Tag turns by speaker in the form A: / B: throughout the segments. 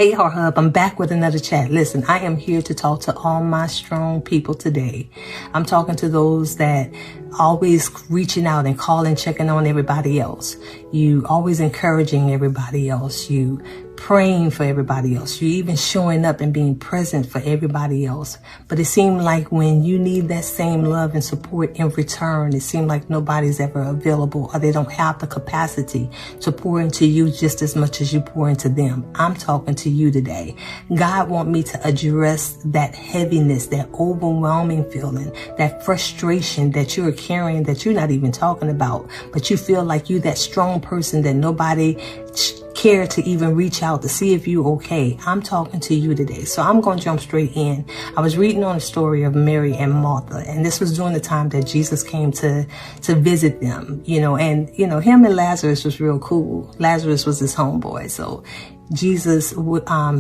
A: Hey, Heart Hub, I'm back with another chat. Listen, I am here to talk to all my strong people today. I'm talking to those that always reaching out and calling, checking on everybody else. You always encouraging everybody else. You praying for everybody else. You even showing up and being present for everybody else. But it seemed like when you need that same love and support in return, it seemed like nobody's ever available, or they don't have the capacity to pour into you just as much as you pour into them. I'm talking to you today. God wants me to address that heaviness, that overwhelming feeling, that frustration that you're carrying that you're not even talking about, but you feel like you're that strong person that nobody care to even reach out to see if you're okay. I'm talking to you today. So I'm going to jump straight in. I was reading on the story of Mary and Martha, and this was during the time that Jesus came to visit them, and him and Lazarus was real cool. Lazarus was his homeboy. So Jesus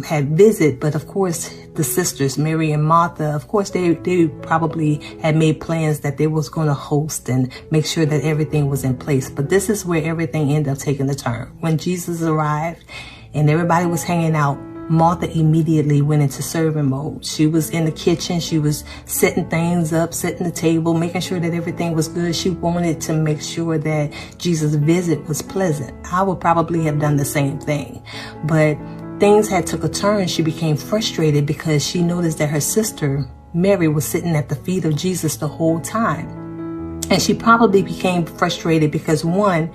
A: had visit, but of course the sisters, Mary and Martha, of course they probably had made plans that they was going to host and make sure that everything was in place. But this is where everything ended up taking a turn. When Jesus arrived and everybody was hanging out, Martha immediately went into serving mode. She was in the kitchen. She was setting things up, setting the table, making sure that everything was good. She wanted to make sure that Jesus' visit was pleasant. I would probably have done the same thing. But things had took a turn. She became frustrated because she noticed that her sister, Mary, was sitting at the feet of Jesus the whole time. And she probably became frustrated because, one,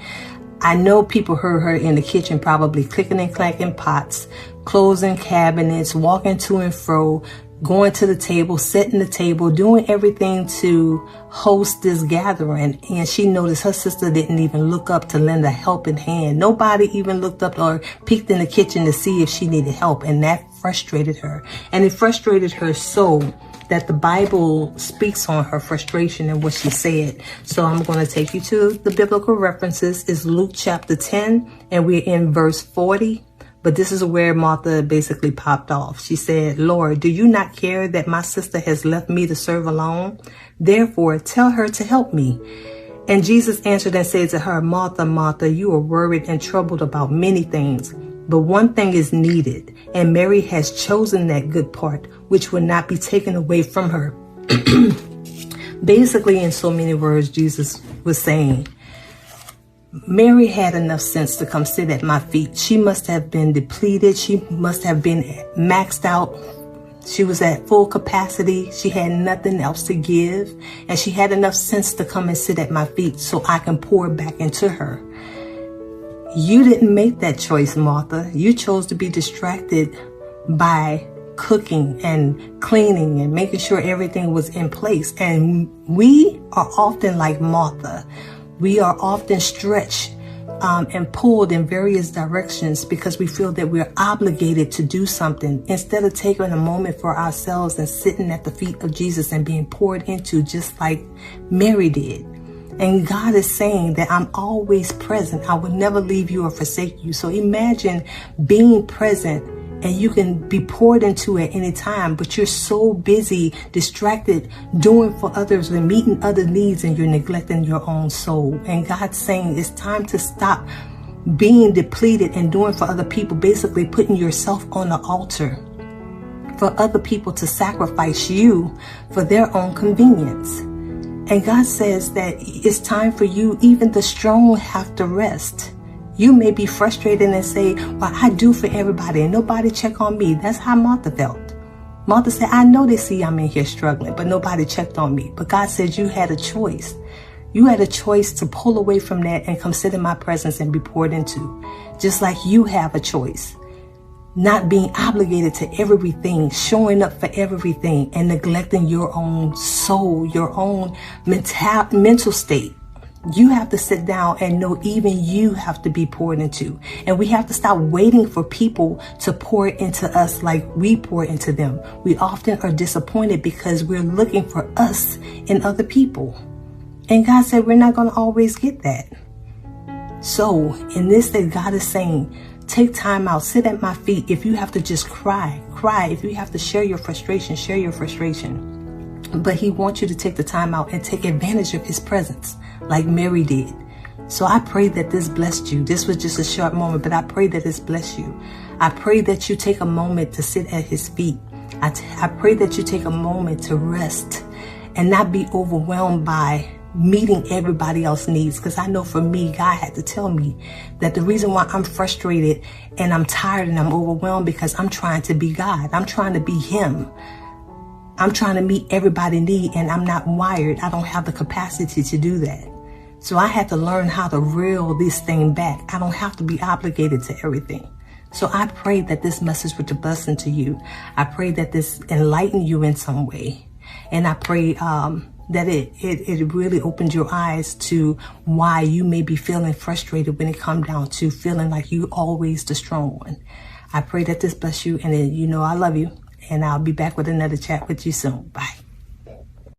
A: I know people heard her in the kitchen probably clicking and clacking pots, closing cabinets, walking to and fro, going to the table, setting the table, doing everything to host this gathering. And she noticed her sister didn't even look up to lend a helping hand. Nobody even looked up or peeked in the kitchen to see if she needed help. And that frustrated her. And it frustrated her so that the Bible speaks on her frustration and what she said. So I'm going to take you to the biblical references. It's Luke chapter 10, and we're in verse 40. But this is where Martha basically popped off. She said, "Lord, do you not care that my sister has left me to serve alone? Therefore, tell her to help me." And Jesus answered and said to her, "Martha, Martha, you are worried and troubled about many things, but one thing is needed, and Mary has chosen that good part, which will not be taken away from her." Basically, in so many words, Jesus was saying, Mary had enough sense to come sit at my feet. She must have been depleted. She must have been maxed out. She was at full capacity. She had nothing else to give. And she had enough sense to come and sit at my feet so I can pour back into her. You didn't make that choice, Martha. You chose to be distracted by cooking and cleaning and making sure everything was in place. And we are often like Martha. We are often stretched and pulled in various directions because we feel that we're obligated to do something instead of taking a moment for ourselves and sitting at the feet of Jesus and being poured into just like Mary did. And God is saying that I'm always present. I will never leave you or forsake you. So imagine being present and you can be poured into at any time, but you're so busy, distracted, doing for others and meeting other needs, and you're neglecting your own soul. And God's saying it's time to stop being depleted and doing for other people, basically putting yourself on the altar for other people to sacrifice you for their own convenience. And God says that it's time for you, even the strong have to rest. You may be frustrated and say, "Well, I do for everybody and nobody check on me." That's how Martha felt. Martha said, "I know they see I'm in here struggling, but nobody checked on me." But God said you had a choice. You had a choice to pull away from that and come sit in my presence and be poured into. Just like you have a choice. Not being obligated to everything, showing up for everything, and neglecting your own soul, your own mental state. You have to sit down and know even you have to be poured into. And we have to stop waiting for people to pour into us like we pour into them. We often are disappointed because we're looking for us in other people. And God said we're not going to always get that. So in this that God is saying, take time out, sit at my feet. If you have to just cry. If you have to share your frustration, share your frustration. But he wants you to take the time out and take advantage of his presence like Mary did. So I pray that this blessed you. This was just a short moment, but I pray that this blessed you. I pray that you take a moment to sit at his feet. I pray that you take a moment to rest and not be overwhelmed by meeting everybody else's needs. Because I know for me, God had to tell me that the reason why I'm frustrated and I'm tired and I'm overwhelmed because I'm trying to be God. I'm trying to be him. I'm trying to meet everybody's need, and I'm not wired. I don't have the capacity to do that. So I had to learn how to reel this thing back. I don't have to be obligated to everything. So I pray that this message was a blessing to you. I pray that this enlightened you in some way. And I pray that it really opened your eyes to why you may be feeling frustrated when it comes down to feeling like you always the strong one. I pray that this bless you, and you know I love you. And I'll be back with another chat with you soon. Bye.